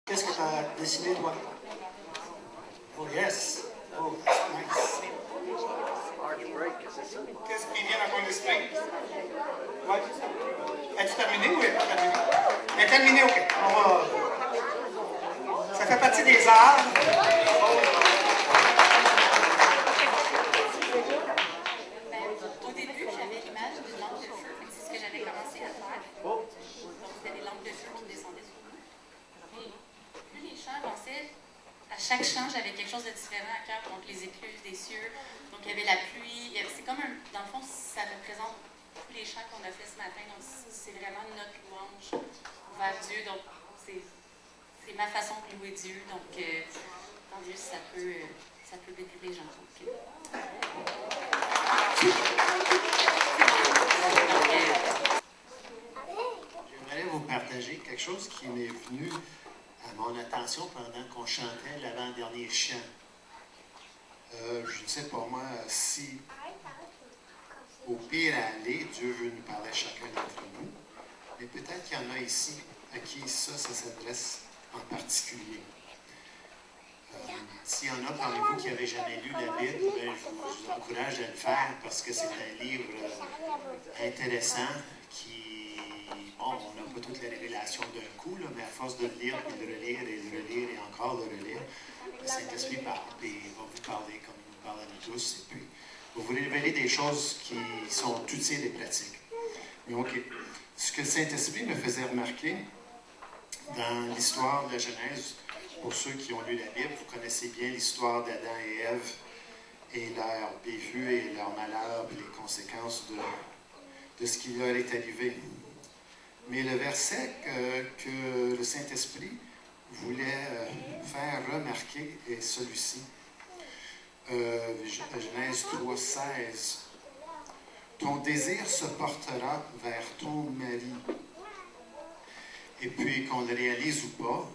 Qu'est-ce que tu as dessiné, toi? Oh, yes. Oh, that's nice. Qu'est-ce qui vient à ton esprit? Ouais. As-tu terminé ou n'est pas terminé? Elle est terminée, OK. Ça fait partie des arts. Au début, j'avais l'image d'une lampe de feu. C'est ce que j'avais commencé à faire. Donc, c'était des lampes de feu qui descendaient sur nous. Et plus les chants avançaient, à chaque chant, j'avais quelque chose de différent à cœur. Donc, les écluses des cieux. Donc, il y avait la pluie. C'est comme un... Dans le fond, ça représente tous les chants qu'on a fait ce matin. Donc, c'est vraiment notre louange vers Dieu. Donc, c'est ma façon de louer Dieu. Donc, tant mieux si ça peut bénir les gens. Donc, J'aimerais vous partager quelque chose qui m'est venu à mon attention pendant qu'on chantait l'avant-dernier chant. Je ne sais pas moi si, au pire aller, Dieu veut nous parler à chacun d'entre nous, mais peut-être qu'il y en a ici à qui ça s'adresse en particulier. S'il y en a parmi vous qui n'avaient jamais lu la Bible, je vous encourage à le faire parce que c'est un livre intéressant qui, bon, on n'a pas toutes les révélations d'un coup, là, mais à force de le lire, puis de le relire et de le relire et encore de le relire, le Saint-Esprit parle, puis il va vous parler comme il nous parle à nous tous, et puis il va vous révéler des choses qui sont utiles et pratiques. Mais OK, ce que le Saint-Esprit me faisait remarquer dans l'histoire de la Genèse, pour ceux qui ont lu la Bible, vous connaissez bien l'histoire d'Adam et Ève et leur bévue et leur malheur et les conséquences de ce qui leur est arrivé. Mais le verset que le Saint-Esprit voulait faire remarquer est celui-ci. Genèse 3, 16. Ton désir se portera vers ton mari. Et puis, qu'on le réalise ou pas,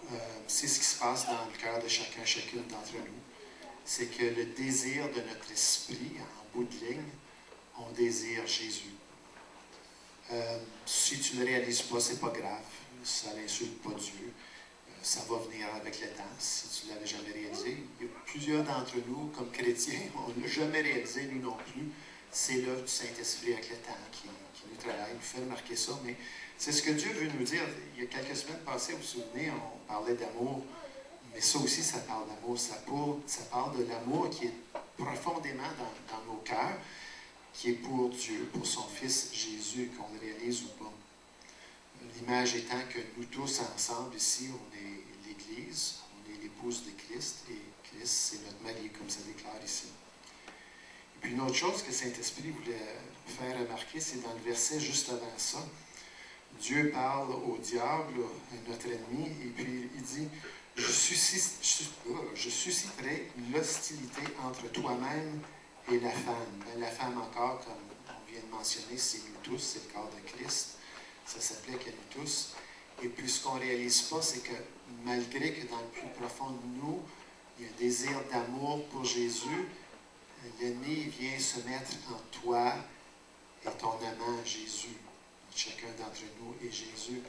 c'est ce qui se passe dans le cœur de chacune d'entre nous. C'est que le désir de notre esprit, en bout de ligne, on désire Jésus. Si tu ne le réalises pas, c'est pas grave. Ça n'insulte pas Dieu. Ça va venir avec le temps, si tu ne l'avais jamais réalisé. Il y a plusieurs d'entre nous, comme chrétiens, on ne l'a jamais réalisé, nous non plus. C'est l'œuvre du Saint-Esprit avec le temps qui nous travaille, nous fait remarquer ça, mais c'est ce que Dieu veut nous dire. Il y a quelques semaines passées, vous vous souvenez, on parlait d'amour, mais ça aussi, ça parle d'amour. Ça parle de l'amour qui est profondément dans nos cœurs, qui est pour Dieu, pour son Fils Jésus, qu'on le réalise ou pas. L'image étant que nous tous ensemble ici, on est l'Église, on est l'épouse de Christ, et Christ, c'est notre mari, comme ça déclare ici. Et puis une autre chose que le Saint-Esprit voulait faire remarquer, c'est dans le verset juste avant ça. Dieu parle au diable, notre ennemi, et puis il dit « Je susciterai l'hostilité entre toi-même et la femme. » La femme encore, comme on vient de mentionner, c'est nous tous, c'est le corps de Christ. Ça s'applique à nous tous. Et puis ce qu'on ne réalise pas, c'est que malgré que dans le plus profond de nous, il y a un désir d'amour pour Jésus, l'ennemi vient se mettre en toi et ton amant Jésus. Chacun d'entre nous et Jésus.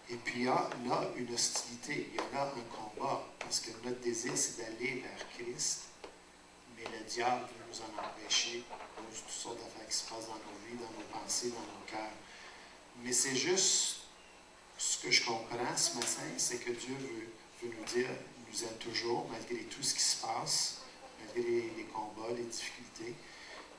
Et puis il y a là une hostilité, il y a là un combat, parce que notre désir, c'est d'aller vers Christ, mais le diable veut nous en empêcher à cause de toutes sortes d'affaires qui se passent dans nos vies, dans nos pensées, dans nos cœurs. Mais c'est juste ce que je comprends ce matin, c'est que Dieu veut nous dire, il nous aime toujours, malgré tout ce qui se passe, malgré les combats, les difficultés.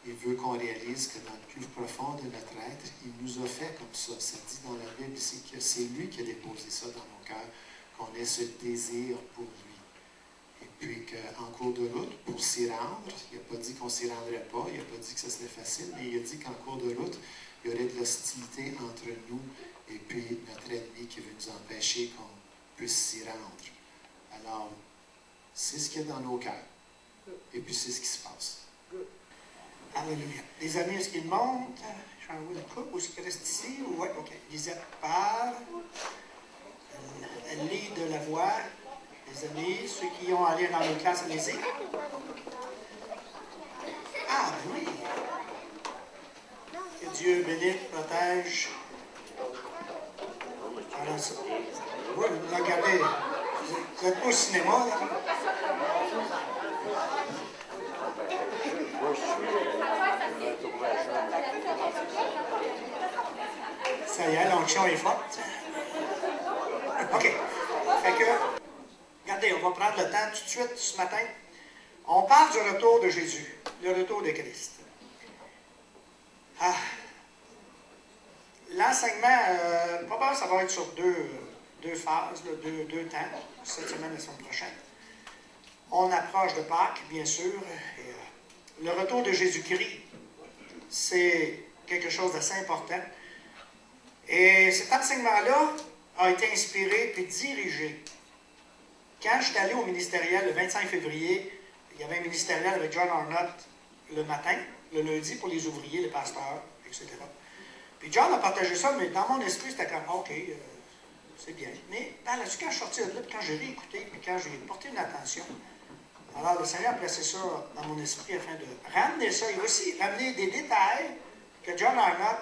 Il veut qu'on réalise que dans le plus profond de notre être, il nous a fait comme ça. Ça dit dans la Bible ici que c'est lui qui a déposé ça dans nos cœurs, qu'on ait ce désir pour lui. Et puis qu'en cours de route, pour s'y rendre, il n'a pas dit qu'on ne s'y rendrait pas, il n'a pas dit que ce serait facile, mais il a dit qu'en cours de route, il y aurait de l'hostilité entre nous et puis notre ennemi qui veut nous empêcher qu'on puisse s'y rendre. Alors, c'est ce qu'il y a dans nos cœurs. Et puis c'est ce qui se passe. Alléluia. Les amis, est-ce qu'ils montent? J'en vois le couple, ou est-ce qu'ils restent ici? Oui, OK. Lisette part. Elle lit de la voix. Les amis, ceux qui ont à lire dans nos classes, allez-y. Ah, ben oui. Que Dieu bénisse, protège. Alors, oui, regardez, Vous n'êtes pas au cinéma, là? Ça y est, l'onction est forte. OK. Fait que, regardez, on va prendre le temps tout de suite ce matin. On parle du retour de Jésus, le retour de Christ. Ah. L'enseignement, probablement, ça va être sur deux phases, là, deux temps, cette semaine et la semaine prochaine. On approche de Pâques, bien sûr. Et, le retour de Jésus-Christ, c'est quelque chose d'assez important. Et cet enseignement-là a été inspiré puis dirigé. Quand je suis allé au ministériel le 25 février, il y avait un ministériel avec John Arnott le matin, le lundi, pour les ouvriers, les pasteurs, etc. Puis John a partagé ça, mais dans mon esprit, c'était comme, OK, c'est bien. Mais par la suite, quand je suis sorti de là, puis quand j'ai réécouté, puis quand j'ai porté une attention, alors le Seigneur a placé ça dans mon esprit afin de ramener ça. Il a aussi ramené des détails que John Arnott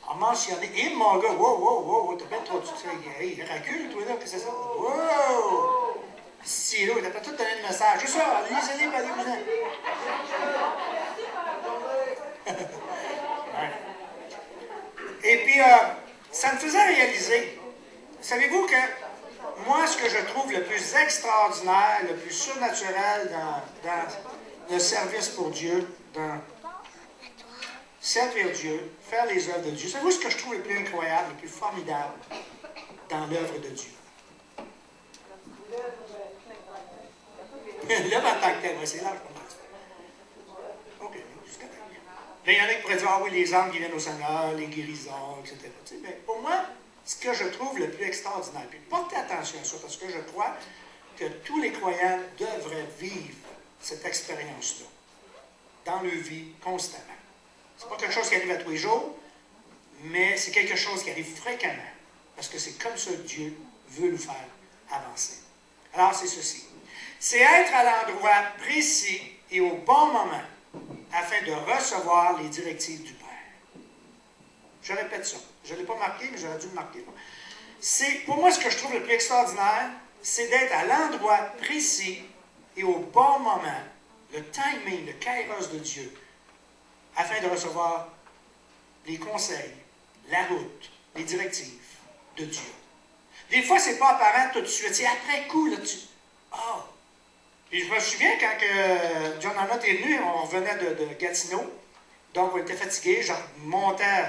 a mentionné. Et mon gars, wow, t'as bien trop de succès. Il recule, toi, là, que c'est ça? Wow! Si, là, il t'a pas tout donné le message. C'est ça, lisez-les, allez-vous-en. Et puis, ça me faisait réaliser. Savez-vous que moi, ce que je trouve le plus extraordinaire, le plus surnaturel dans le service pour Dieu, dans servir Dieu, faire les œuvres de Dieu, savez-vous ce que je trouve le plus incroyable, le plus formidable dans l'œuvre de Dieu? L'œuvre en tant que tel, c'est large pour moi. OK, c'est correct. Là, il y en a qui pourraient dire, ah oui, les âmes qui viennent au Seigneur, les guérisons, etc. Tu sais, mais pour moi, ce que je trouve le plus extraordinaire, puis portez attention à ça, parce que je crois que tous les croyants devraient vivre cette expérience-là, dans leur vie, constamment. Ce n'est pas quelque chose qui arrive à tous les jours, mais c'est quelque chose qui arrive fréquemment, parce que c'est comme ça que Dieu veut nous faire avancer. Alors, c'est ceci. C'est être à l'endroit précis et au bon moment, afin de recevoir les directives du Père. Je répète ça. Je ne l'ai pas marqué, mais j'aurais dû le marquer. Pour moi, ce que je trouve le plus extraordinaire, c'est d'être à l'endroit précis et au bon moment, le timing, le kairos de Dieu, afin de recevoir les conseils, la route, les directives de Dieu. Des fois, ce n'est pas apparent tout de suite. C'est après coup, là, Ah! Puis je me souviens quand que John Arnott est venu, on revenait de Gatineau, donc on était fatigués, je remontais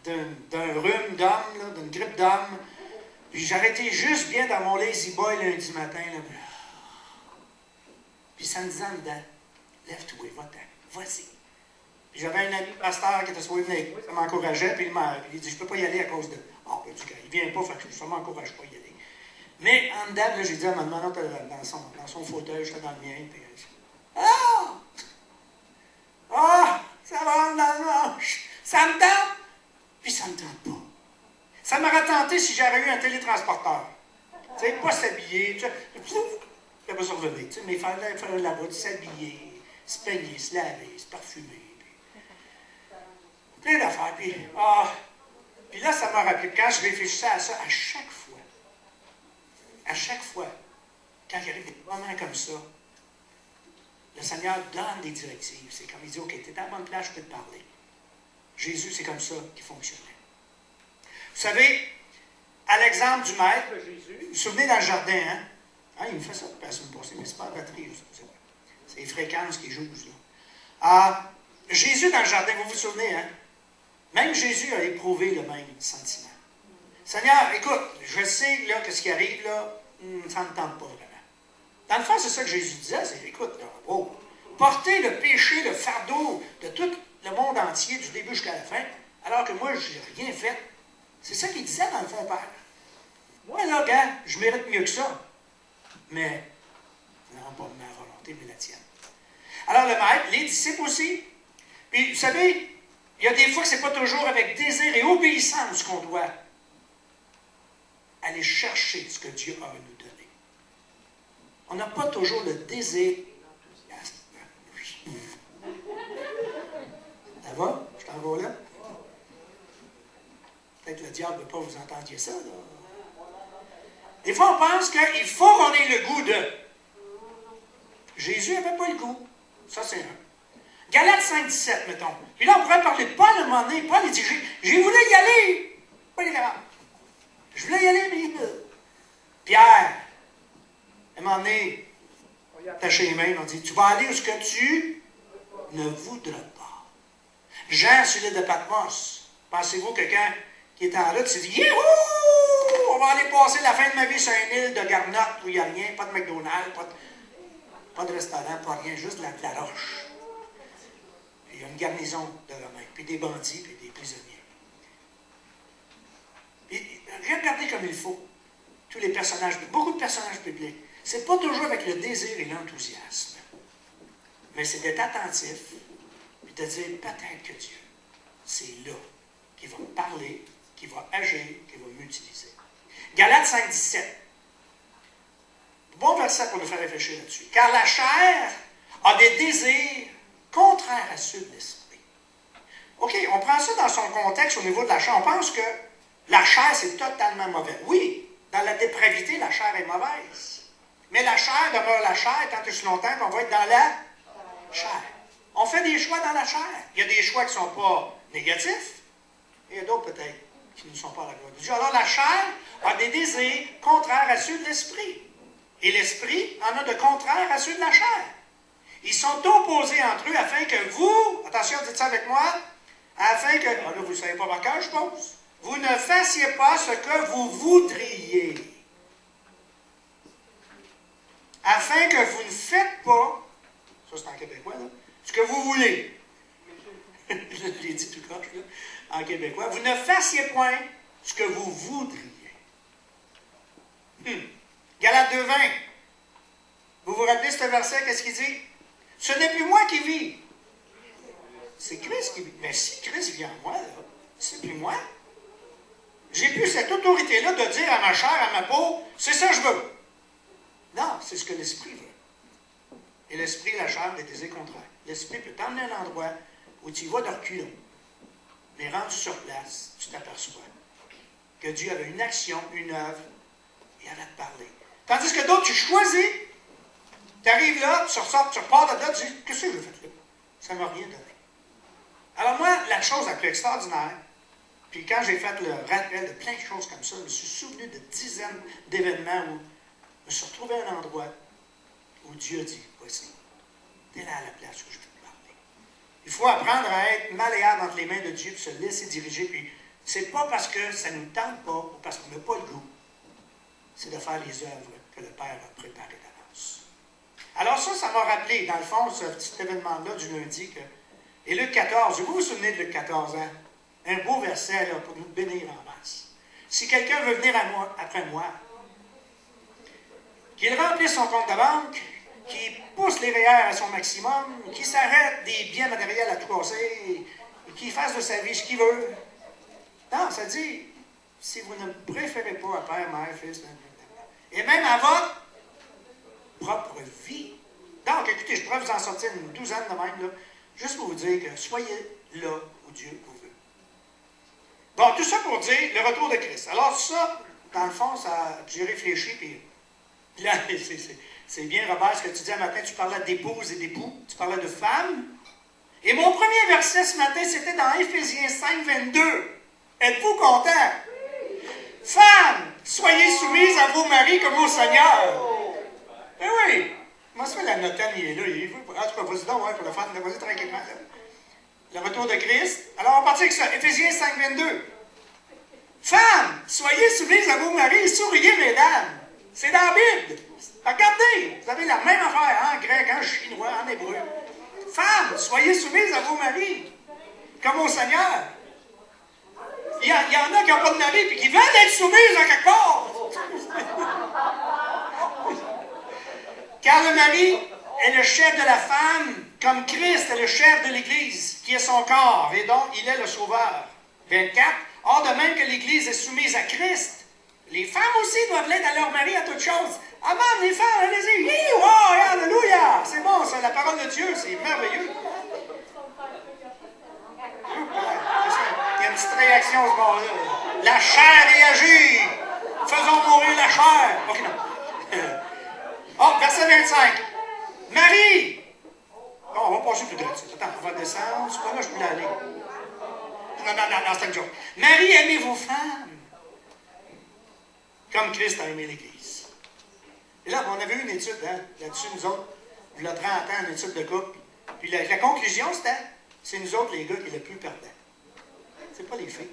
d'un rhume d'homme, d'une grippe d'homme, puis j'arrêtais juste bien dans mon lazy boy lundi matin, là, puis ça me disait en dedans, lève-toi, va-t'en, vas-y. Puis j'avais un ami pasteur qui était supposé venir avec moi, ça m'encourageait, puis il dit, je ne peux pas y aller à cause de... Ah, ben, il ne vient pas, fait que ça ne m'encourage pas à y aller. Mais en dedans, j'ai dit à ma maman, dans son fauteuil, j'étais dans le mien, puis elle dit, ça va dans le manche, ça me tente, puis ça me tente pas. Ça m'aurait tenté si j'avais eu un télétransporteur. Tu sais, pas s'habiller, tu sais, je ne pas survenir, tu sais, mais il fallait faire la route, s'habiller, se peigner, se laver, se parfumer, puis plein d'affaires, puis là, ça m'a rappelé, quand je réfléchissais à ça, à chaque fois, quand il arrive des moments comme ça, le Seigneur donne des directives. C'est comme il dit, OK, tu es à la bonne place, je peux te parler. Jésus, c'est comme ça qu'il fonctionnait. Vous savez, à l'exemple du maître Jésus, vous vous souvenez dans le jardin, hein? Il me fait ça depuis la semaine passée, mais c'est pas la batterie, c'est les fréquences qui jouent, là. Jésus dans le jardin, vous vous souvenez, hein? Même Jésus a éprouvé le même sentiment. Seigneur, écoute, je sais là, que ce qui arrive, là, ça ne me tente pas vraiment. Dans le fond, c'est ça que Jésus disait, c'est, écoute, là, porter le péché, le fardeau de tout le monde entier, du début jusqu'à la fin, alors que moi, je n'ai rien fait. C'est ça qu'il disait dans le fond, Père. Moi, là, gars, je mérite mieux que ça. Mais, non, pas ma volonté, mais la tienne. Alors, le maître, les disciples aussi. Puis, vous savez, il y a des fois que ce n'est pas toujours avec désir et obéissance qu'on doit aller chercher ce que Dieu a à nous donner. On n'a pas toujours le désir. Ça va? Je t'en vais là? Peut-être le diable ne veut pas que vous entendiez ça, là. Des fois, on pense qu'il faut qu'on ait le goût de. Jésus n'avait pas le goût. Ça, c'est un. Galates 5, 17, mettons. Puis là, on pourrait parler de Paul à un moment donné. Paul, il dit, j'ai voulu y aller. Pas les capables. Je voulais y aller, mais... Pierre, à un moment donné, taché les mains, on dit, tu vas aller où ce que tu ne voudras pas. Jean, sur l'île de Patmos, pensez-vous que quand il était en route, il s'est dit, youhou! On va aller passer la fin de ma vie sur une île de Garnotte où il n'y a rien, pas de McDonald's, pas de restaurant, pas rien, juste de la roche. Puis il y a une garnison de Romains, puis des bandits, puis des prisonniers. Puis, regardez comme il faut. Tous les personnages, beaucoup de personnages bibliques. C'est pas toujours avec le désir et l'enthousiasme. Mais c'est d'être attentif, puis de dire peut-être que Dieu, c'est là qu'il va me parler, qu'il va agir, qu'il va m'utiliser. Galates 5, 17. Bon verset pour nous faire réfléchir là-dessus. Car la chair a des désirs contraires à ceux de l'esprit. OK, on prend ça dans son contexte au niveau de la chair. On pense que la chair, c'est totalement mauvais. Oui, dans la dépravité, la chair est mauvaise. Mais la chair demeure la chair tant que si longtemps qu'on va être dans la chair. On fait des choix dans la chair. Il y a des choix qui ne sont pas négatifs, et il y a d'autres peut-être qui ne sont pas à la gloire de Dieu. Alors la chair a des désirs contraires à ceux de l'esprit. Et l'esprit en a de contraires à ceux de la chair. Ils sont opposés entre eux afin que vous, attention, dites ça avec moi, afin que, là vous ne savez pas par cœur, je pense, vous ne fassiez pas ce que vous voudriez. Afin que vous ne faites pas, ça c'est en québécois, là, ce que vous voulez. Je l'ai dit tout croche, là, en québécois. Vous ne fassiez point ce que vous voudriez. Galates 2, 20. Vous vous rappelez ce verset, qu'est-ce qu'il dit? Ce n'est plus moi qui vis. C'est Christ qui vit. Mais si Christ vit en moi, là, c'est plus moi. J'ai plus cette autorité-là de dire à ma chair, à ma peau, c'est ça que je veux. Non, c'est ce que l'esprit veut. Et l'esprit et la chair, des désirs contraires. L'esprit peut t'emmener à un endroit où tu y vas de reculons. Mais rendu sur place, tu t'aperçois que Dieu avait une action, une œuvre, et elle va te parler. Tandis que d'autres, tu choisis, tu arrives là, tu ressors, tu repars de là, tu dis, qu'est-ce que j'ai fait là? Ça ne m'a rien donné. Alors moi, la chose la plus extraordinaire, puis quand j'ai fait le rappel de plein de choses comme ça, je me suis souvenu de dizaines d'événements où je me suis retrouvé à un endroit où Dieu dit, voici, t'es là à la place où je vais te parler. Il faut apprendre à être malléable entre les mains de Dieu, puis se laisser diriger, puis c'est pas parce que ça ne nous tente pas, ou parce qu'on n'a pas le goût, c'est de faire les œuvres que le Père a préparées d'avance. Alors ça m'a rappelé, dans le fond, ce petit événement-là du lundi, que, et Luc 14, vous vous souvenez de Luc 14, hein? Un beau verset là, pour nous bénir en masse. Si quelqu'un veut venir après moi, qu'il remplisse son compte de banque, qu'il pousse les REER à son maximum, qu'il s'arrête des biens matériels à croiser, qu'il fasse de sa vie ce qu'il veut. Non, ça dit, si vous ne préférez pas à Père, Mère, Fils, et même à votre propre vie. Donc, écoutez, je pourrais vous en sortir une douzaine de même, là, juste pour vous dire que soyez là où Dieu vous veut. Bon, tout ça pour dire le retour de Christ. Alors ça, dans le fond, j'ai réfléchi, puis là, c'est bien, Robert, ce que tu dis un matin, tu parlais d'épouses et d'époux, tu parlais de femmes. Et mon premier verset ce matin, c'était dans Éphésiens 5, 22. Êtes-vous contents? Femmes, soyez soumises à vos maris comme au Seigneur. Eh oui! Moi, ça fait la notane, il est là. En tout cas, vas-y donc, ouais, pour le fun, vas-y tranquillement. Là. Le retour de Christ. Alors, on va partir avec ça. Éphésiens 5, 22. Femmes, soyez soumises à vos maris, souriez, mesdames. C'est dans la Bible. Regardez, vous avez la même affaire en grec, en chinois, en hébreu. Femmes, soyez soumises à vos maris, comme au Seigneur. Il y en a qui n'ont pas de mari et qui veulent être soumises à quelque part. Car le mari est le chef de la femme, comme Christ est le chef de l'Église, qui est son corps, et donc il est le sauveur. 24. Or, de même que l'Église est soumise à Christ, les femmes aussi doivent l'être à leur mari à toutes choses. Amen, les femmes, allez-y. Oh, alléluia! C'est bon, c'est la parole de Dieu, c'est merveilleux. Il y a une petite réaction ce moment-là. La chair réagit. Faisons mourir la chair. OK, non. Oh, verset 25. Marie! Bon, on va passer plus de là. Attends, on va descendre. C'est pas là que je voulais aller. Non, c'est une joke. Marie, aimez vos femmes comme Christ a aimé l'Église. Et là, on avait eu une étude là-dessus, nous autres, il y a 30 ans, une étude de couple. Puis la conclusion, c'était, c'est nous autres, les gars, qui est le plus perdant. C'est pas les filles.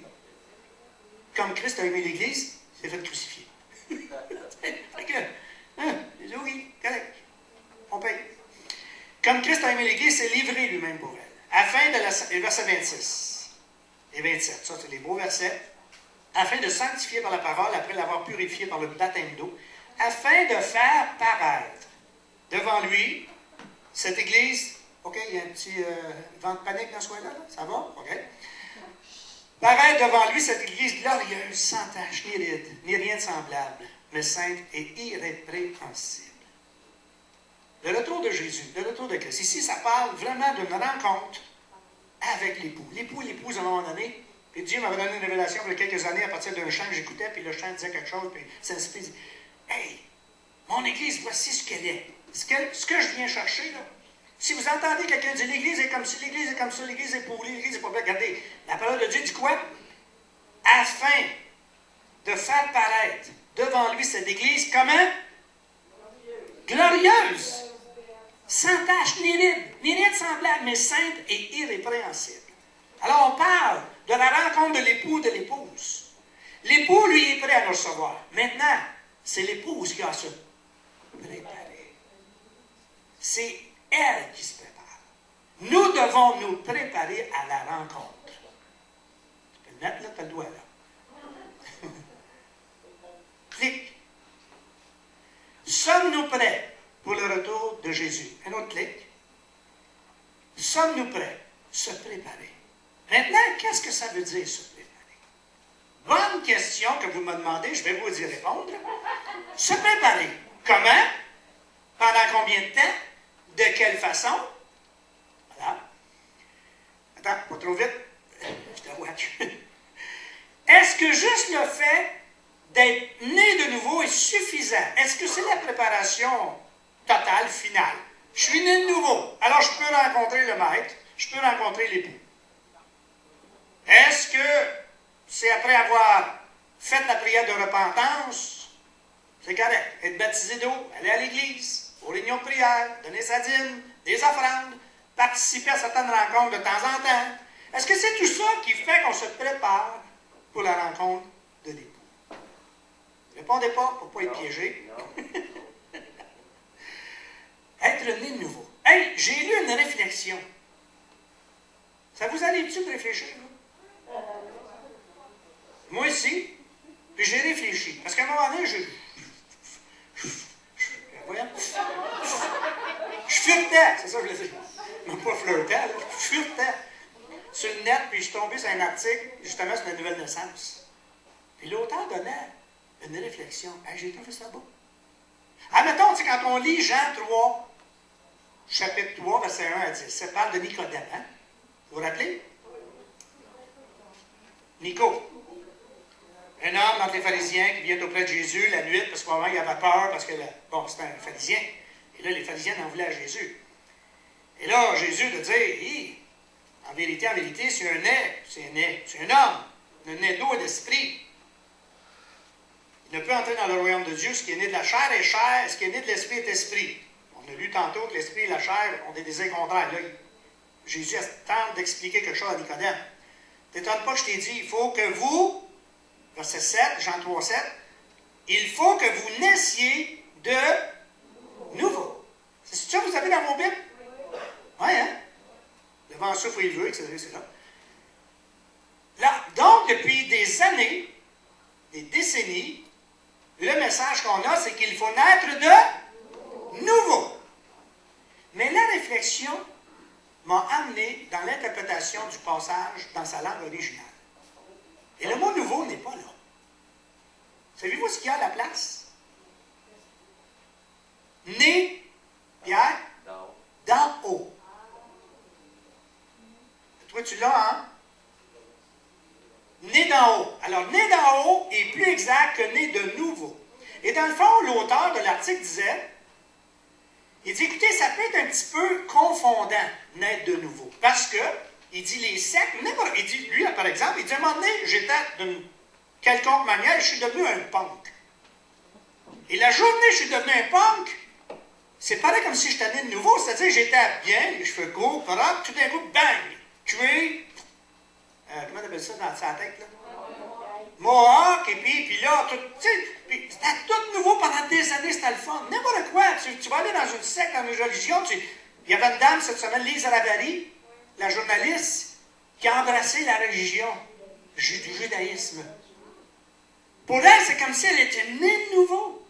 Comme Christ a aimé l'Église, il s'est fait crucifier. Fait que, oui, correct. On paye. Comme Christ a aimé l'Église, s'est livré lui-même pour elle. Afin de les versets 26 et 27, ça c'est les beaux versets. Afin de sanctifier par la parole, après l'avoir purifié par le baptême d'eau, afin de faire paraître devant lui cette Église. OK, il y a un petit vent de panique dans ce coin-là, ça va? OK. Paraître devant lui cette Église glorieuse, sans tache ni ride, ni rien de semblable, mais sainte et irrépréhensible. Le retour de Jésus, le retour de Christ. Ici, ça parle vraiment d'une rencontre avec l'époux. L'époux et l'épouse, à un moment donné, puis Dieu m'avait donné une révélation il y a quelques années à partir d'un chant que j'écoutais, puis le chant disait quelque chose, puis Saint-Esprit dit, « Hey, mon Église, voici ce qu'elle est. Ce que je viens chercher, là. Si vous entendez quelqu'un dire, l'Église est comme ci, l'Église est comme ça, l'Église est pour l'Église est pas bien, regardez, la parole de Dieu dit quoi? Afin de faire paraître devant lui cette Église, comment? Glorieuse, sans tache, ni ride, ni rien de semblable, mais sainte et irrépréhensible. Alors, on parle de la rencontre de l'époux et de l'épouse. L'époux, lui, est prêt à nous recevoir. Maintenant, c'est l'épouse qui a à se préparer. C'est elle qui se prépare. Nous devons nous préparer à la rencontre. Tu peux le mettre là, tu as le doigt là. Clic. Sommes-nous prêts pour le retour de Jésus? Un autre clic. Sommes-nous prêts? Se préparer. Maintenant, qu'est-ce que ça veut dire, se préparer? Bonne question que vous me demandez, je vais vous y répondre. Se préparer. Comment? Pendant combien de temps? De quelle façon? Voilà. Attends, pas trop vite. Je te watch. Est-ce que juste le fait d'être né de nouveau est suffisant? Est-ce que c'est la préparation totale, finale? Je suis né de nouveau, alors je peux rencontrer le maître, je peux rencontrer l'époux. Est-ce que c'est après avoir fait la prière de repentance? C'est correct. Être baptisé d'eau, aller à l'église, aux réunions de prière, donner sa dîme, des offrandes, participer à certaines rencontres de temps en temps. Est-ce que c'est tout ça qui fait qu'on se prépare pour la rencontre de l'époux? Répondez pas pour ne pas être piégé. Être né de nouveau. Hey, j'ai lu une réflexion. Ça vous arrive-tu de réfléchir? Là? Moi aussi. Puis j'ai réfléchi. Parce qu'à un moment donné, voyons. Je furetais, c'est ça que je voulais dire. Non, pas flirtais, là. Je furetais sur le net, puis je suis tombé sur un article, justement, sur la nouvelle naissance. Puis l'auteur donnait une réflexion. Hey, j'ai trouvé ça beau. Admettons, tu sais, quand on lit Jean 3, chapitre 3, verset 1 à 10, ça parle de Nicodème, hein? Vous vous rappelez? Nico. Un homme entre les pharisiens qui vient auprès de Jésus la nuit, parce qu'au moment il avait peur, parce que, bon, c'était un pharisien. Et là, les pharisiens en voulaient à Jésus. Et là, Jésus de dire, hey, en vérité, c'est un homme, un né d'eau et d'esprit. Il ne peut entrer dans le royaume de Dieu. Ce qui est né de la chair est chair, ce qui est né de l'esprit est esprit. On a lu tantôt que l'esprit et la chair ont des désirs contraires. Là, Jésus tente d'expliquer quelque chose à Nicodème. Ne t'étonne pas que je t'ai dit, il faut que vous, verset 7, Jean 3, 7, il faut que vous naissiez de nouveau. C'est ça que vous avez dans vos Bibles? Oui, hein? Le vent souffle et il veut, etc. C'est là. Là, donc, depuis des années, des décennies, le message qu'on a, c'est qu'il faut naître de nouveau. Mais la réflexion m'a amené dans l'interprétation du passage dans sa langue originale. Et le mot nouveau n'est pas là. Savez-vous ce qu'il y a à la place? Né, Pierre? D'en haut. Toi, tu l'as, hein? Né d'en haut. Alors, né d'en haut est plus exact que né de nouveau. Et dans le fond, l'auteur de l'article disait, il dit, écoutez, ça peut être un petit peu confondant, naître de nouveau. Parce que, il dit, les sectes, il dit, lui, par exemple, il dit, à un moment donné, j'étais d'une quelconque manière, je suis devenu un punk. Et la journée où je suis devenu un punk, c'est pareil comme si j'étais né de nouveau, c'est-à-dire j'étais bien, les cheveux courts, propres, tout d'un coup, bang, cuir, comment on appelle ça dans sa tête, là? Mohawk, et puis là, tu sais, c'était tout nouveau pendant des années, c'était le fun. N'importe quoi, tu vas aller dans une secte, dans une religion, il y avait une dame cette semaine, Lise Ravary, la journaliste, qui a embrassé la religion du judaïsme. Pour elle, c'est comme si elle était née de nouveau.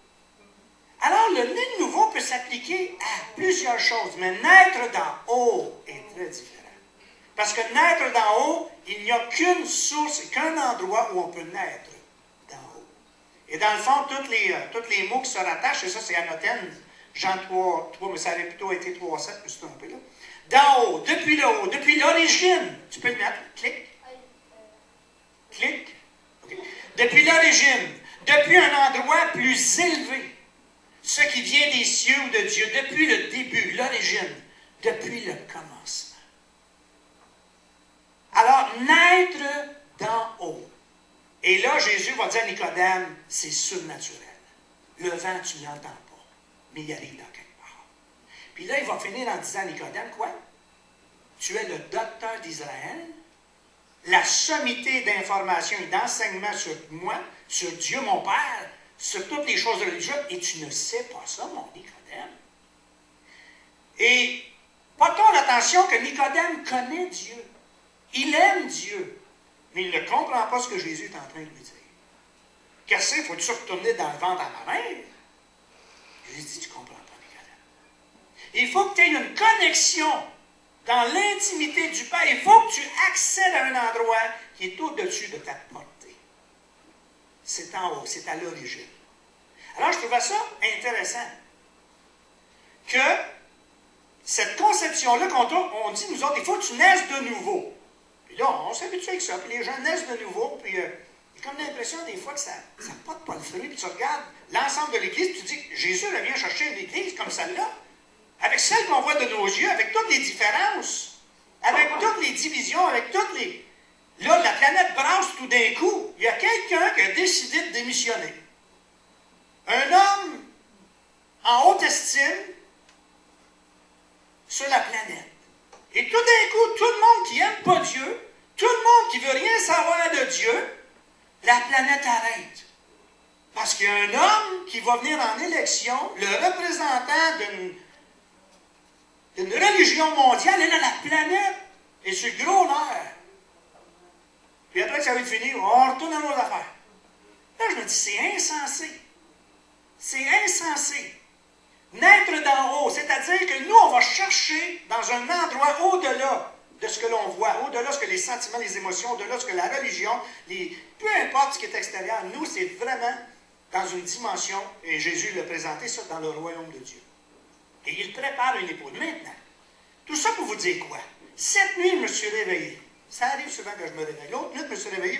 Alors, le né de nouveau peut s'appliquer à plusieurs choses, mais naître d'en haut est très différent. Parce que naître d'en haut, il n'y a qu'une source, qu'un endroit où on peut naître d'en haut. Et dans le fond, tous les mots qui se rattachent, et ça c'est Annothène, Jean 3, mais ça aurait plutôt été 3,7, je me suis trompé là. D'en haut, depuis l'origine, tu peux le mettre, clic. Clic. Okay. Depuis l'origine, depuis un endroit plus élevé, ce qui vient des cieux ou de Dieu, depuis le début, l'origine, depuis le commencement. Alors, naître d'en haut. Et là, Jésus va dire à Nicodème, c'est surnaturel. Le vent, tu ne l'entends pas, mais il arrive dans quelque part. Puis là, il va finir en disant à Nicodème, quoi? Tu es le docteur d'Israël, la sommité d'informations et d'enseignements sur moi, sur Dieu mon Père, sur toutes les choses religieuses, et tu ne sais pas ça, mon Nicodème. Et portons l'attention que Nicodème connaît Dieu. Il aime Dieu, mais il ne comprend pas ce que Jésus est en train de lui dire. Qu'est-ce que c'est? Faut-tu retourner dans le ventre à ma mère? Jésus dit, tu ne comprends pas, Nicodème. Il faut que tu aies une connexion dans l'intimité du Père. Il faut que tu accèdes à un endroit qui est au-dessus de ta portée. C'est en haut, c'est à l'origine. Alors, je trouvais ça intéressant que cette conception-là, on dit, nous autres, il faut que tu naisses de nouveau. Puis là, on s'habitue avec ça, puis les gens naissent de nouveau, puis j'ai comme l'impression des fois que ça ne porte pas le fruit, puis tu regardes l'ensemble de l'Église, puis tu dis, Jésus vient chercher une Église comme celle-là, avec celle qu'on voit de nos yeux, avec toutes les différences, avec toutes les divisions, avec toutes les... Là, la planète brasse tout d'un coup. Il y a quelqu'un qui a décidé de démissionner. Un homme en haute estime sur la planète. Et tout d'un coup, tout le monde qui n'aime pas Dieu, tout le monde qui ne veut rien savoir de Dieu, la planète arrête. Parce qu'il y a un homme qui va venir en élection, le représentant d'une religion mondiale, et là, la planète est sur le gros nerf. Puis après que ça va être fini, on retourne à nos affaires. Là, je me dis, c'est insensé. C'est insensé. Naître d'en haut, c'est-à-dire que nous, on va chercher dans un endroit au-delà de ce que l'on voit, au-delà de ce que les sentiments, les émotions, au-delà de ce que la religion, peu importe ce qui est extérieur, nous, c'est vraiment dans une dimension, et Jésus l'a présenté ça dans le royaume de Dieu. Et il prépare une épouse. Maintenant, tout ça pour vous dire quoi? Cette nuit, je me suis réveillé. Ça arrive souvent que je me réveille. L'autre nuit, je me suis réveillé,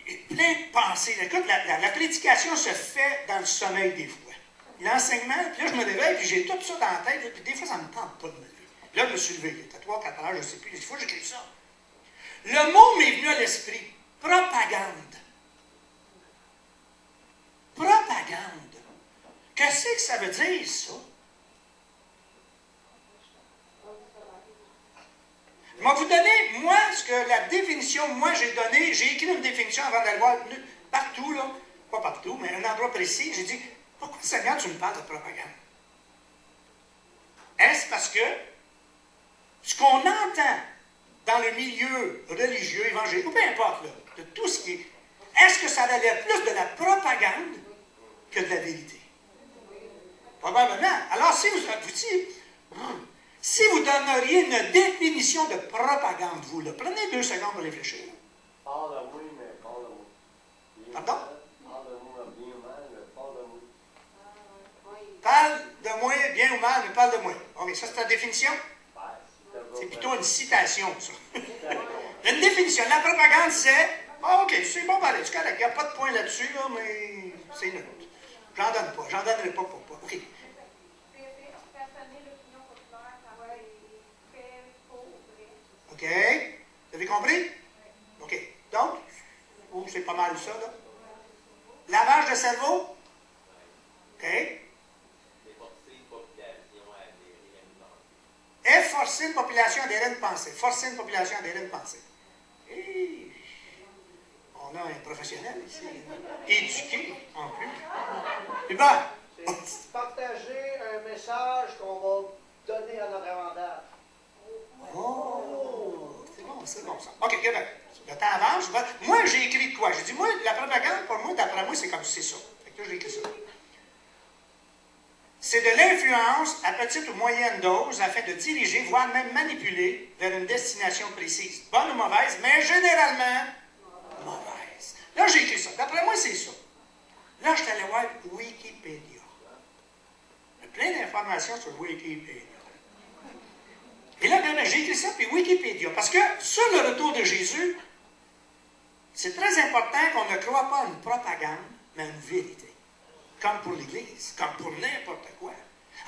puis plein de pensées. Écoute, la prédication se fait dans le sommeil des fois. L'enseignement, puis là, je me réveille, puis j'ai tout ça dans la tête, puis des fois, ça ne me tente pas de me lever. Là, je me suis levé. Il était 3-4 heures, je ne sais plus. Des fois, j'écris ça. Le mot m'est venu à l'esprit. Propagande. Propagande. Qu'est-ce que ça veut dire, ça? Je vais vous donner, moi, ce que la définition, moi, j'ai donné, j'ai écrit une définition avant d'aller voir partout, là, pas partout, mais un endroit précis, j'ai dit, pourquoi, Seigneur, tu me parles de propagande? Est-ce parce que ce qu'on entend dans le milieu religieux, évangélique, ou peu importe, là, de tout ce qui est, est-ce que ça a l'air plus de la propagande que de la vérité? Probablement. Alors, si vous donneriez une définition de propagande, vous, là, prenez 2 secondes pour réfléchir. Parle de moi, mais parle de moi. Pardon? Parle de moi, bien ou mal, parle de moi. Parle de moi, bien ou mal, mais parle de moi. OK, ça, c'est ta définition? C'est plutôt une citation, ça. Une définition. La propagande, c'est Ah, OK, c'est bon, ben, allez, c'est correct. Il n'y a pas de point là-dessus, là, mais c'est neutre. J'en donne pas. J'en donnerai pas pour pas. OK. OK. Vous avez compris? OK. Donc, oh, c'est pas mal ça, là. Lavage de cerveau? OK. Forcer une population à adhérer à une pensée. Forcer une population à adhérer à une pensée. Et on a un professionnel ici, éduqué en plus. Et ben, C'est partager un message qu'on va donner à notre avantage. oh, c'est bon ça. OK, bien, le temps avance. Moi, j'ai écrit de quoi? J'ai dit, moi, la propagande, pour moi, d'après moi, c'est comme c'est ça. Fait que là, j'ai écrit ça. C'est de l'influence à petite ou moyenne dose afin de diriger, voire même manipuler vers une destination précise. Bonne ou mauvaise, mais généralement mauvaise. Là, j'ai écrit ça. D'après moi, c'est ça. Là, je suis allé voir Wikipédia. Il y a plein d'informations sur Wikipédia. Et là, j'ai écrit ça, puis Wikipédia. Parce que sur le retour de Jésus, c'est très important qu'on ne croit pas à une propagande, mais à une vérité. Comme pour l'Église, comme pour n'importe quoi.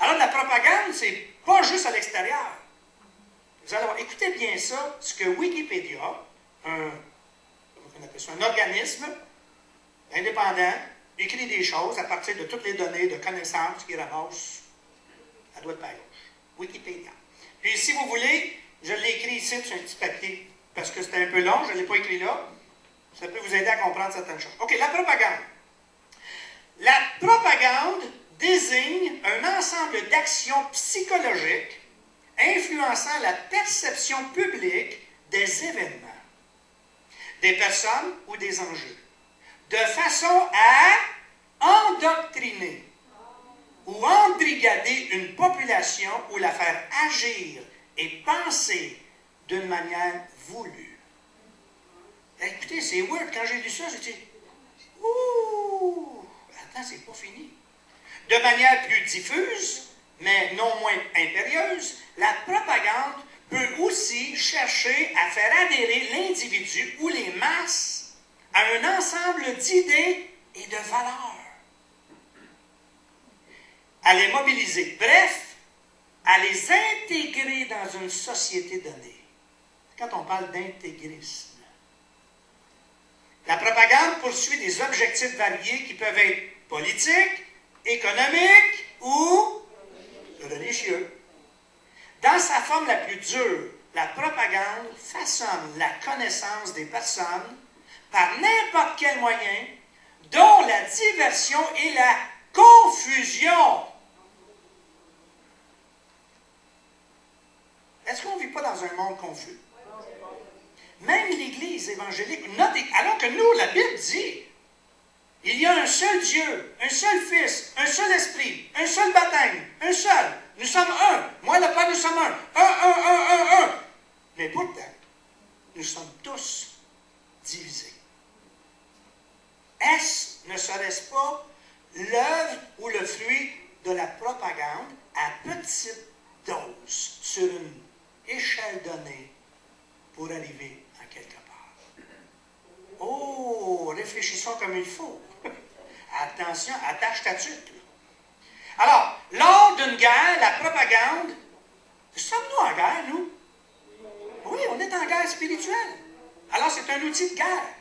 Alors, la propagande, c'est pas juste à l'extérieur. Vous allez voir, écoutez bien ça, ce que Wikipédia, un organisme indépendant, écrit des choses à partir de toutes les données de connaissances qu'il ramasse à droite et à gauche. Wikipédia. Puis, si vous voulez, je l'ai écrit ici sur un petit papier, parce que c'était un peu long, je ne l'ai pas écrit là. Ça peut vous aider à comprendre certaines choses. OK, la propagande. La propagande désigne un ensemble d'actions psychologiques influençant la perception publique des événements, des personnes ou des enjeux, de façon à endoctriner ou embrigader une population ou la faire agir et penser d'une manière voulue. Écoutez, c'est weird. Quand j'ai lu ça, j'ai dit « Ouh! Attends, c'est pas fini. » De manière plus diffuse, mais non moins impérieuse, la propagande peut aussi chercher à faire adhérer l'individu ou les masses à un ensemble d'idées et de valeurs. À les mobiliser. Bref, à les intégrer dans une société donnée. Quand on parle d'intégrisme. La propagande poursuit des objectifs variés qui peuvent être politiques, économiques ou religieux. Dans sa forme la plus dure, la propagande façonne la connaissance des personnes par n'importe quel moyen, dont la diversion et la confusion. Est-ce qu'on ne vit pas dans un monde confus? Même l'Église évangélique, alors que nous, la Bible dit, il y a un seul Dieu, un seul Fils, un seul Esprit, un seul baptême, un seul. Nous sommes un. Moi et le Père, nous sommes un. Un. Mais pourtant, nous sommes tous divisés. Ne serait-ce pas l'œuvre ou le fruit de la propagande à petite dose sur une échelle donnée pour arriver à quelque part? Oh, réfléchissons comme il faut. Attention, attache ta tuque. Alors, lors d'une guerre, la propagande, sommes-nous en guerre, nous? Oui, on est en guerre spirituelle. Alors, c'est un outil de guerre.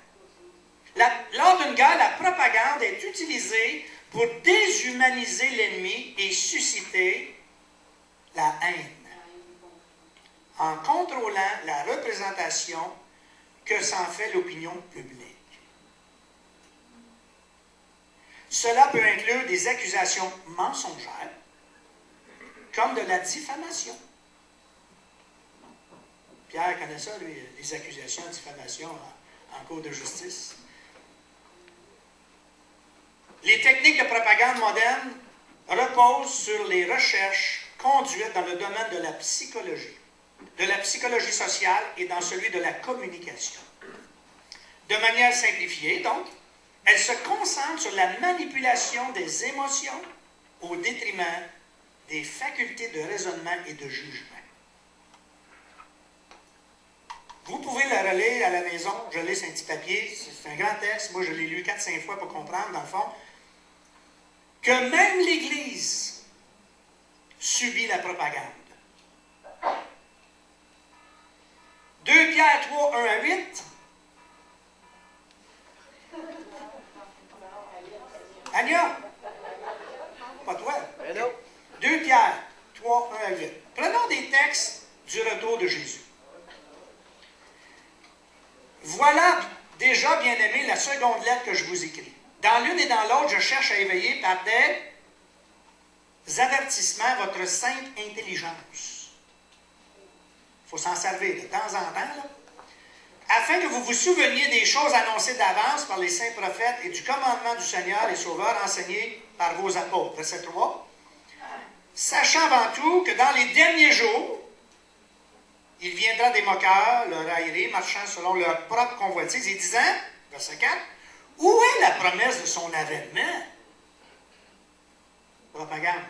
Lors d'une guerre, la propagande est utilisée pour déshumaniser l'ennemi et susciter la haine, en contrôlant la représentation que s'en fait l'opinion publique. Cela peut inclure des accusations mensongères, comme de la diffamation. Pierre connaît ça, lui, les accusations de diffamation en cours de justice. Les techniques de propagande moderne reposent sur les recherches conduites dans le domaine de la psychologie sociale et dans celui de la communication. De manière simplifiée, donc, elle se concentre sur la manipulation des émotions au détriment des facultés de raisonnement et de jugement. Vous pouvez le relire à la maison. Je l'ai sur un petit papier. C'est un grand texte. Moi, je l'ai lu 4-5 fois pour comprendre, dans le fond, que même l'Église subit la propagande. 2 Pierre 3, 1 à 8. Anya? Pas toi? 2 Pierre 3, 1 à 8. Prenons des textes du retour de Jésus. Voilà déjà, bien-aimés, la seconde lettre que je vous écris. Dans l'une et dans l'autre, je cherche à éveiller par des avertissements votre sainte intelligence. Il faut s'en servir de temps en temps, là. Afin que vous vous souveniez des choses annoncées d'avance par les saints prophètes et du commandement du Seigneur et Sauveur enseigné par vos apôtres. Verset 3. Sachant avant tout que dans les derniers jours, il viendra des moqueurs, leur raillerie, marchant selon leur propre convoitise, et disant, verset 4, où est la promesse de son avènement? Propagande.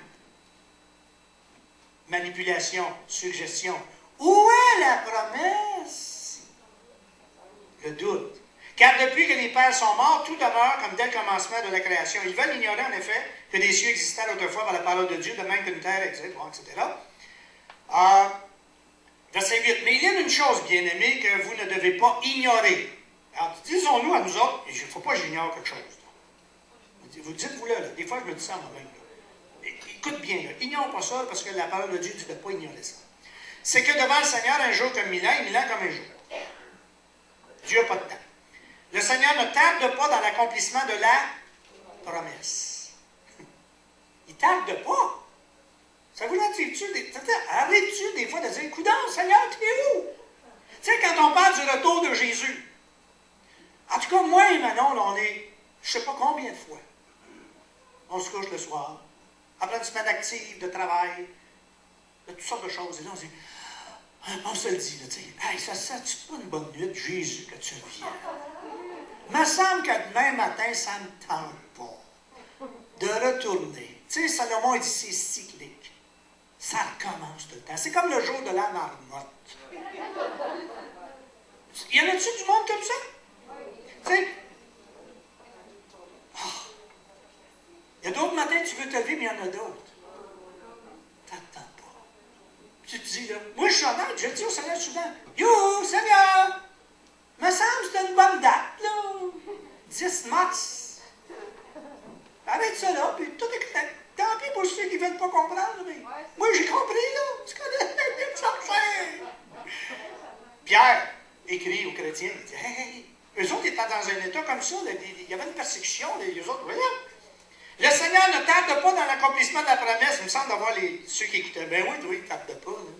Manipulation, suggestion. Où est la promesse? Le doute. Car depuis que les pères sont morts, tout demeure comme dès le commencement de la création. Ils veulent ignorer en effet que des cieux existaient autrefois par la parole de Dieu, de même qu'une terre existe, etc. Verset 8. Mais il y a une chose, bien-aimés, que vous ne devez pas ignorer. Alors, disons-nous à nous autres, il ne faut pas que j'ignore quelque chose. Vous dites-vous là, des fois je me dis ça à moi-même. Écoute bien, là, ignore pas ça, parce que la parole de Dieu dit de ne pas ignorer ça. C'est que devant le Seigneur, un jour comme 1000 ans, et 1000 ans comme un jour. Dieu n'a pas de temps. Le Seigneur ne tarde pas dans l'accomplissement de la promesse. Il ne tarde pas. Ça vous attire-tu? Arrête-tu des fois de dire, coudonc, Seigneur, tu es où? Tu sais, quand on parle du retour de Jésus, en tout cas, moi et Manon, là, on est, je ne sais pas combien de fois, on se couche le soir, après une semaine active, de travail, de toutes sortes de choses, et là, on se dit, on se le dit, là, tu sais, hey, ça sent-tu pas une bonne nuit, Jésus, que tu reviens? Il me semble que demain matin, ça ne me tente pas de retourner. Tu sais, Salomon, il dit, c'est cyclique. Ça recommence tout le temps. C'est comme le jour de la marmotte. Y en a-tu du monde comme ça? Tu sais? Oh. Il y a d'autres matins, tu veux te lever, mais il y en a d'autres. T'attends pas. Tu te dis, là, moi je suis honnête, je le dis au Seigneur souvent, yo, Seigneur, me semble que c'est une bonne date, là. 10 mars. Arrête ça là, puis tout est clair. Tant pis pour ceux qui ne veulent pas comprendre, mais moi j'ai compris, là. C'est qu'on a chercher. Pierre écrit aux chrétiens, il dit, hey, eux autres étaient dans un état comme ça, là, il y avait une persécution, les autres, voyons. Le Seigneur ne tarde pas dans l'accomplissement de la promesse. Il me semble d'avoir ceux qui écoutaient. Ben oui, il ne tarde pas. Là.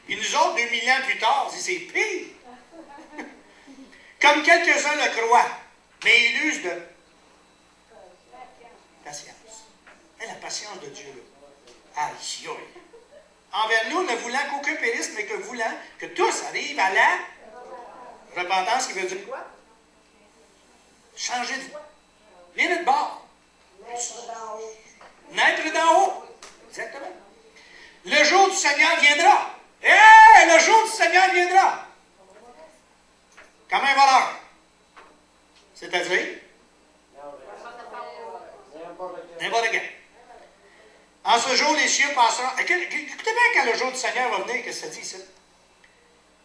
Et nous autres, 2000 ans plus tard, c'est pire. Comme quelques-uns le croient, mais ils usent de patience. Et la patience de Dieu, là. Aïe, aïe. Envers nous, ne voulant qu'aucun périsse, mais que voulant que tous arrivent à la repentance, qui veut dire quoi? Changer de voie. Viens de bord. Naître d'en haut. Exactement. Le jour du Seigneur viendra. Hey, le jour du Seigneur viendra. Comme un voleur. C'est-à-dire? N'importe quel. En ce jour, les cieux passeront. Écoutez bien quand le jour du Seigneur va venir, qu'est-ce que ça dit ici?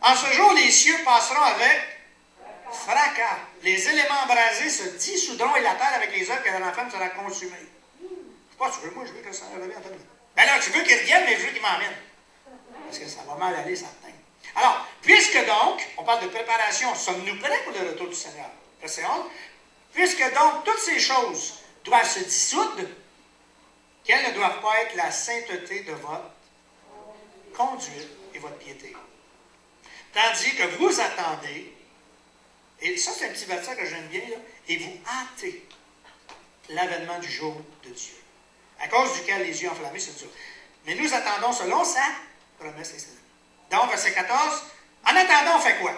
En ce jour, les cieux passeront avec fracas. Les éléments embrasés se dissoudront et la terre avec les œuvres que la femme sera consumée. Je ne sais pas, tu veux, moi, je veux que ça revienne en famille. Ben là, tu veux qu'il revienne, mais je veux qu'il m'emmène. Parce que ça va mal aller, certain. Alors, puisque donc, on parle de préparation, sommes-nous prêts pour le retour du Seigneur? Verset 11. Puisque donc, toutes ces choses doivent se dissoudre, quelles ne doivent pas être la sainteté de votre conduite et votre piété. Tandis que vous attendez, et ça c'est un petit verset que j'aime bien, là, et vous hâtez l'avènement du jour de Dieu, à cause duquel les yeux enflammés se disent. Mais nous attendons selon sa promesse. Donc, verset 14, en attendant, on fait quoi?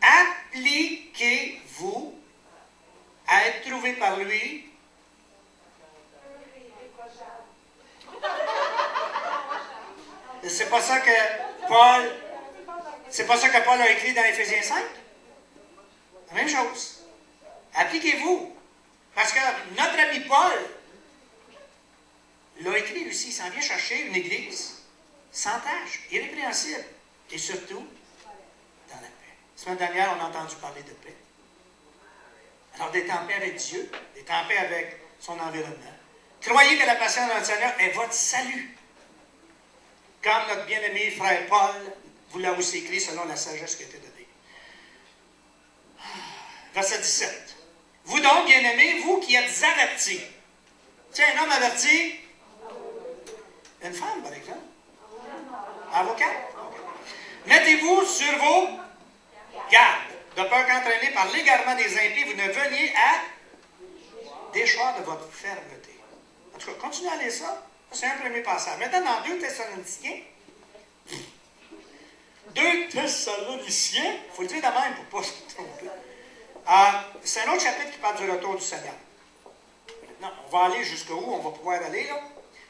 Appliquez-vous à être trouvé par lui. C'est pas ça que Paul C'est pas ça que Paul a écrit dans Éphésiens 5? La même chose. Appliquez-vous. Parce que notre ami Paul l'a écrit lui aussi. Il s'en vient chercher une église sans tâche, irrépréhensible. Et surtout, dans la paix. La semaine dernière, on a entendu parler de paix. Alors, d'être en paix avec Dieu, d'être en paix avec son environnement. Croyez que la patience de notre Seigneur est votre salut. Comme notre bien-aimé frère Paul vous l'a aussi écrit selon la sagesse qui a été donnée. Verset 17. Vous donc, bien-aimés, vous qui êtes avertis. Tiens, un homme averti. Une femme, par exemple. Avocat. Mettez-vous sur vos gardes, de peur qu'entraînés par l'égarement des impies, vous ne veniez à déchoir de votre fermeté. En tout cas, continuez à lire ça. C'est un premier passage. Maintenant, dans 2 Thessaloniciens, il faut le dire de même pour ne pas se tromper. C'est un autre chapitre qui parle du retour du Seigneur. Maintenant, on va aller jusqu'où on va pouvoir aller, là.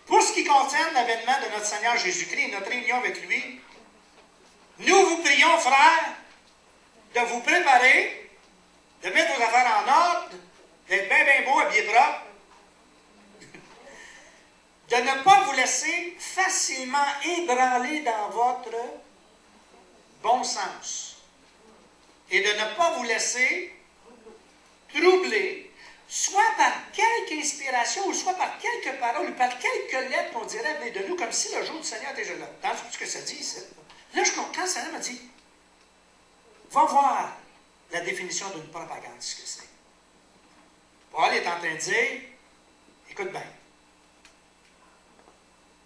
Pour ce qui concerne l'avènement de notre Seigneur Jésus-Christ et notre réunion avec lui, nous vous prions, frères, de vous préparer, de mettre vos affaires en ordre, d'être bien, bien beau, habillé propre, de ne pas vous laisser facilement ébranler dans votre bon sens et de ne pas vous laisser troubler, soit par quelque inspiration, ou soit par quelques paroles, ou par quelques lettres qu'on dirait venir de nous, comme si le jour du Seigneur était là. Dans ce que ça dit ici. Là, quand le Seigneur m'a dit, va voir la définition d'une propagande, ce que c'est. Paul est en train de dire, écoute bien,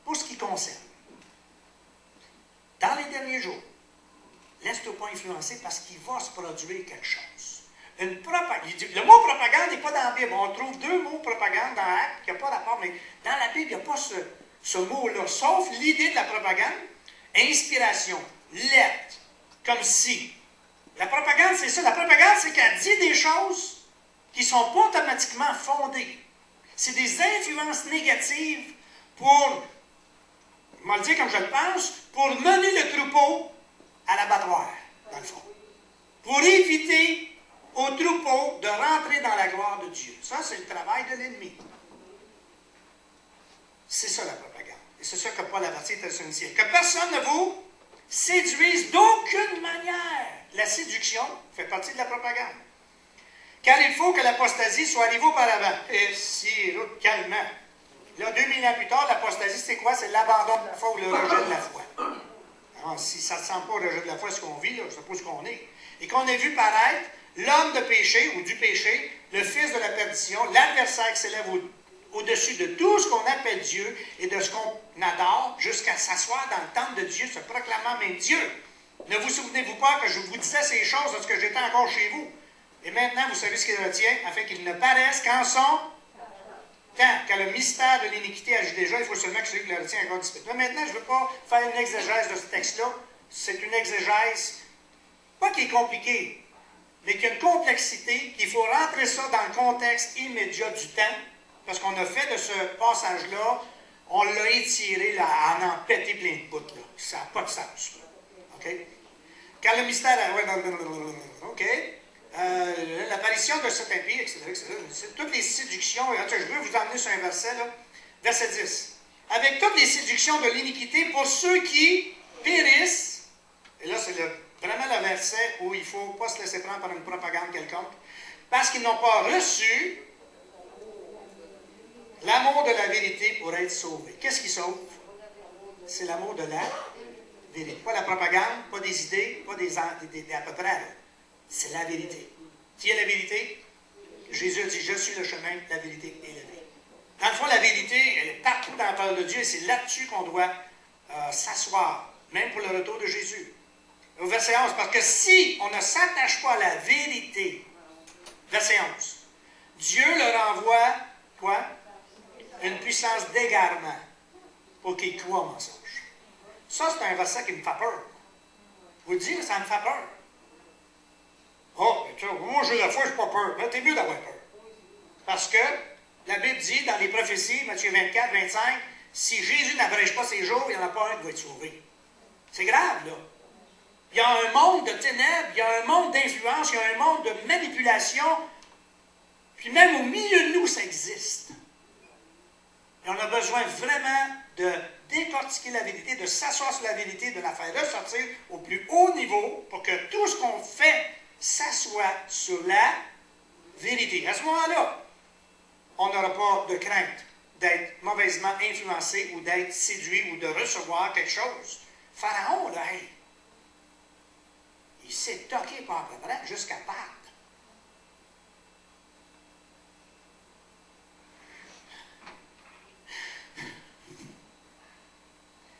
pour ce qui concerne, dans les derniers jours, laisse-toi pas influencer parce qu'il va se produire quelque chose. Une propagande. Le mot propagande n'est pas dans la Bible. On trouve 2 mots propagande dans Actes qui n'ont pas rapport, mais dans la Bible, il n'y a pas ce mot-là, sauf l'idée de la propagande. Inspiration, lettre, comme si. La propagande, c'est ça. La propagande, c'est qu'elle dit des choses qui ne sont pas automatiquement fondées. C'est des influences négatives pour, je vais le dire comme je le pense, pour mener le troupeau à l'abattoir, dans le fond. Pour éviter au troupeau de rentrer dans la gloire de Dieu. Ça, c'est le travail de l'ennemi. C'est ça la propagande. Et c'est ça que Paul avertit Thessaloniciens. Que personne ne vous séduise d'aucune manière. La séduction fait partie de la propagande. Car il faut que l'apostasie soit arrivée auparavant. Et si, calmement. Là, 2000 ans plus tard, l'apostasie, c'est quoi? C'est l'abandon de la foi ou le rejet de la foi. Alors, si ça ne ressemble pas au rejet de la foi, ce qu'on vit, là, je suppose qu'on est. Et qu'on a vu paraître l'homme de péché ou du péché, le fils de la perdition, l'adversaire qui s'élève au-dessus de tout ce qu'on appelle Dieu et de ce qu'on adore, jusqu'à s'asseoir dans le temple de Dieu, se proclamant même Dieu. Ne vous souvenez-vous pas que je vous disais ces choses lorsque j'étais encore chez vous? Et maintenant, vous savez ce qu'il retient, afin qu'il ne paraisse qu'en son temps, car le mystère de l'iniquité agit déjà, il faut seulement que celui qui le retient encore dispute. Là, maintenant, je ne veux pas faire une exégèse de ce texte-là. C'est une exégèse, pas qui est compliquée, mais qui a une complexité, qu'il faut rentrer ça dans le contexte immédiat du temps, parce qu'on a fait de ce passage-là, on l'a étiré là, à en péter plein de bouts. Là. Ça n'a pas de sens. OK? Car le mystère... OK? L'apparition de cet impie, etc., c'est toutes les séductions. Je veux vous emmener sur un verset, là, verset 10. Avec toutes les séductions de l'iniquité pour ceux qui périssent, et là, c'est vraiment le verset où il ne faut pas se laisser prendre par une propagande quelconque, parce qu'ils n'ont pas reçu l'amour de la vérité pour être sauvés. Qu'est-ce qui sauve? C'est l'amour de la vérité. Pas la propagande, pas des idées, pas des à peu près. C'est la vérité. Qui est la vérité? Jésus a dit, je suis le chemin, la vérité et la vie. Dans le fond, la vérité, elle est partout dans la parole de Dieu et c'est là-dessus qu'on doit s'asseoir, même pour le retour de Jésus. Au verset 11, parce que si on ne s'attache pas à la vérité, verset 11, Dieu leur envoie, quoi? Une puissance d'égarement pour qu'ils croient au mensonge. Ça, c'est un verset qui me fait peur. Vous le dites, ça me fait peur. Oh, moi j'ai la foi, je n'ai pas peur. Mais t'es mieux d'avoir peur. Parce que la Bible dit dans les prophéties, Matthieu 24, 25, si Jésus n'abrège pas ses jours, il n'y en a pas un qui va être sauvé. C'est grave, là. Il y a un monde de ténèbres, il y a un monde d'influence, il y a un monde de manipulation. Puis même au milieu de nous, ça existe. Et on a besoin vraiment de décortiquer la vérité, de s'asseoir sur la vérité, de la faire ressortir au plus haut niveau pour que tout ce qu'on fait s'assoie sur la vérité. À ce moment-là, on n'aura pas de crainte d'être mauvaisement influencé ou d'être séduit ou de recevoir quelque chose. Pharaon, là, hey, il s'est toqué par à peu près jusqu'à battre.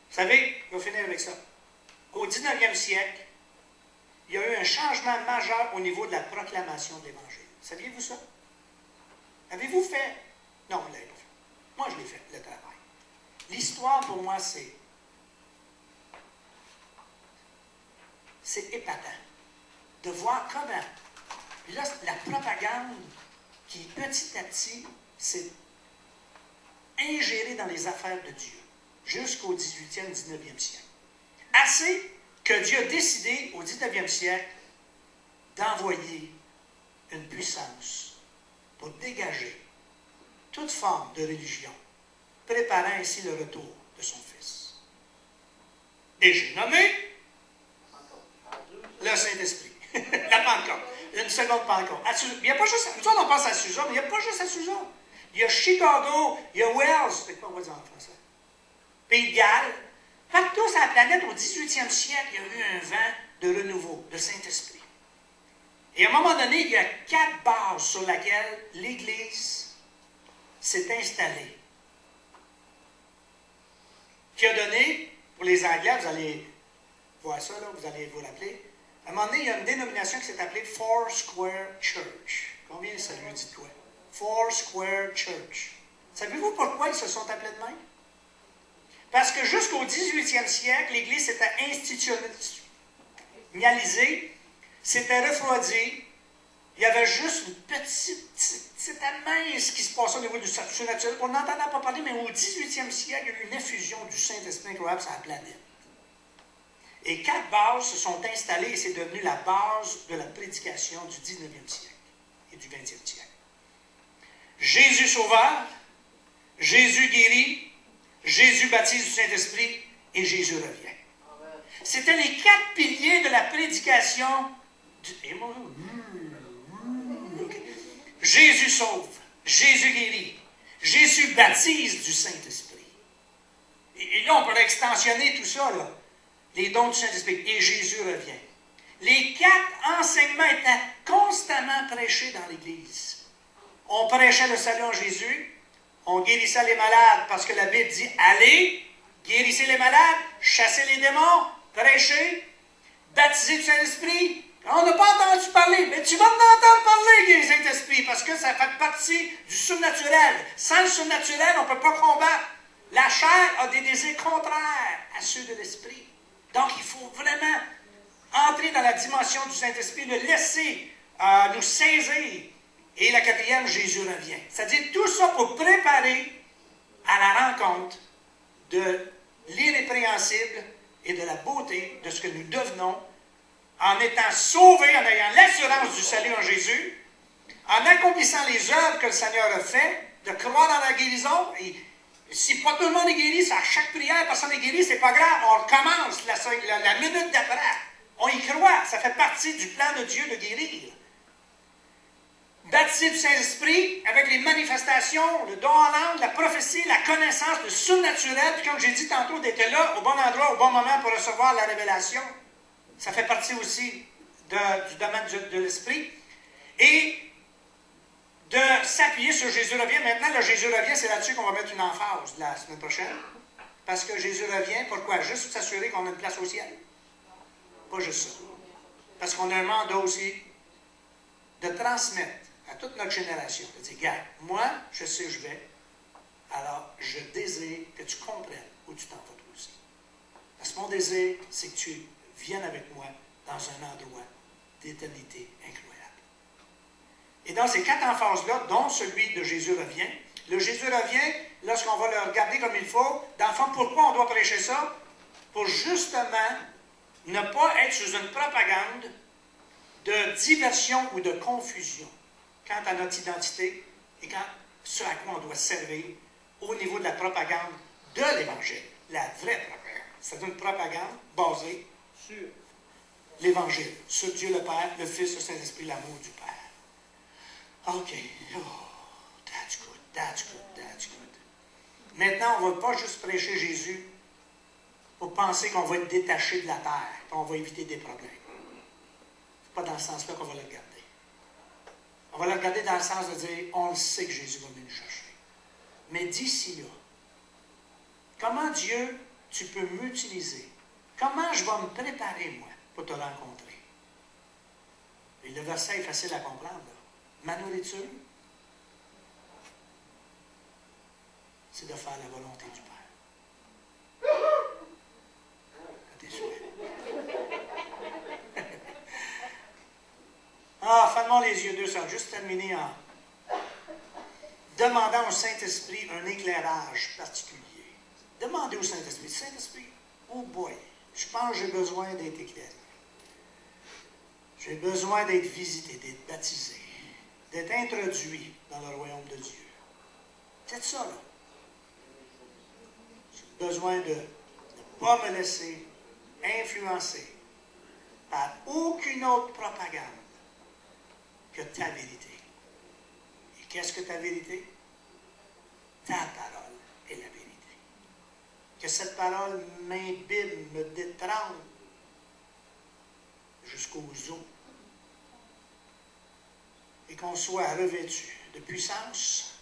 Vous savez, je vais finir avec ça. Au 19e siècle, il y a eu un changement majeur au niveau de la proclamation de l'Évangile. Saviez-vous ça? Avez-vous fait? Non, vous ne l'avez pas fait. Moi, je l'ai fait, le travail. L'histoire, pour moi, c'est épatant de voir comment, là, la propagande qui, petit à petit, s'est ingérée dans les affaires de Dieu jusqu'au 18e, 19e siècle. Assez que Dieu a décidé, au 19e siècle, d'envoyer une puissance pour dégager toute forme de religion, préparant ainsi le retour de son Fils. Et j'ai nommé le Saint-Esprit, la Pentecôte, une seconde Pentecôte. Il n'y a pas juste, nous autres on pense à Susa, mais il n'y a pas juste à Susa. Il y a Chicago, il y a Wells, c'est quoi on va dire en français? Pays de Galles. Partout sur la planète, au 18e siècle, il y a eu un vent de renouveau, de Saint-Esprit. Et à un moment donné, il y a 4 bases sur lesquelles l'Église s'est installée. Qui a donné, pour les Anglais, vous allez voir ça, là, vous allez vous rappeler, à un moment donné, il y a une dénomination qui s'est appelée Four Square Church. Combien ça lui dit quoi? Four Square Church. Savez-vous pourquoi ils se sont appelés de même? Parce que jusqu'au 18e siècle, l'Église s'était institutionnalisée, s'était refroidie. Il y avait juste une petite, c'était mince ce qui se passait au niveau du surnaturel. On n'entendait pas parler, mais au 18e siècle, il y a eu une effusion du Saint-Esprit incroyable sur la planète. Et 4 bases se sont installées et c'est devenu la base de la prédication du 19e siècle et du 20e siècle. Jésus sauveur, Jésus guérit, Jésus baptise du Saint-Esprit et Jésus revient. C'était les 4 piliers de la prédication du... Jésus sauve, Jésus guérit, Jésus baptise du Saint-Esprit. Et là, on pourrait extensionner tout ça, là. Les dons du Saint-Esprit. Et Jésus revient. Les 4 enseignements étaient constamment prêchés dans l'Église. On prêchait le salut en Jésus. On guérissait les malades parce que la Bible dit « Allez, guérissez les malades, chassez les démons, prêchez, baptisez du Saint-Esprit. » On n'a pas entendu parler, mais tu vas en entendre parler, guérir le Saint-Esprit, parce que ça fait partie du surnaturel. Sans le surnaturel, on ne peut pas combattre. La chair a des désirs contraires à ceux de l'Esprit. Donc, il faut vraiment entrer dans la dimension du Saint-Esprit, le laisser nous saisir. Et la 4e, Jésus revient. C'est-à-dire tout ça pour préparer à la rencontre de l'irrépréhensible et de la beauté de ce que nous devenons en étant sauvés, en ayant l'assurance du salut en Jésus, en accomplissant les œuvres que le Seigneur a fait, de croire dans la guérison. Et si pas tout le monde est guéri, c'est à chaque prière, personne n'est guéri, c'est pas grave. On recommence la minute d'après. On y croit. Ça fait partie du plan de Dieu de guérir. Baptisé du Saint-Esprit avec les manifestations, le don en langue, la prophétie, la connaissance, le surnaturel, puis comme j'ai dit tantôt, d'être là au bon endroit, au bon moment pour recevoir la révélation. Ça fait partie aussi du domaine de l'Esprit. Et de s'appuyer sur Jésus revient. Maintenant, le Jésus revient, c'est là-dessus qu'on va mettre une emphase la semaine prochaine. Parce que Jésus revient, pourquoi? Juste pour s'assurer qu'on a une place au ciel. Pas juste ça. Parce qu'on a un mandat aussi de transmettre à toute notre génération, de dire, regarde, moi, je sais où je vais, alors je désire que tu comprennes où tu t'en vas toi aussi. Parce que mon désir, c'est que tu viennes avec moi dans un endroit d'éternité incroyable. Et dans ces 4 emphases-là, dont celui de Jésus revient, le Jésus revient, lorsqu'on va le regarder comme il faut, dans le fond, pourquoi on doit prêcher ça? Pour justement Ne pas être sous une propagande de diversion ou de confusion quant à notre identité et quant à ce à quoi on doit servir au niveau de la propagande de l'Évangile. La vraie propagande. C'est une propagande basée Sur. l'Évangile, sur Dieu le Père, le Fils, le Saint-Esprit, l'amour du Père. OK. Oh, that's good, that's good, that's good. Maintenant, on ne va pas juste prêcher Jésus pour penser qu'on va être détaché de la terre, qu'on va éviter des problèmes. C'est pas dans ce sens-là qu'on va le regarder. On va le regarder dans le sens de dire, on le sait que Jésus va venir nous chercher. Mais d'ici là, comment Dieu, tu peux m'utiliser? Comment je vais me préparer, moi, pour te rencontrer? Et le verset est facile à comprendre, là. Ma nourriture, c'est de faire la volonté du Père. À tes souhaits. Ah, fermons les yeux 2 secondes. Juste terminer en demandant au Saint-Esprit un éclairage particulier. Demandez au Saint-Esprit. Saint-Esprit, oh boy, je pense que j'ai besoin d'être éclairé. J'ai besoin d'être visité, d'être baptisé, d'être introduit dans le royaume de Dieu. C'est ça, là. J'ai besoin de ne pas me laisser influencer par aucune autre propagande que ta vérité. Et qu'est-ce que ta vérité? Ta parole est la vérité. Que cette parole m'imbibe, me détrempe jusqu'aux os. Et qu'on soit revêtu de puissance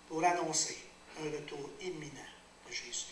pour annoncer un retour imminent de Jésus.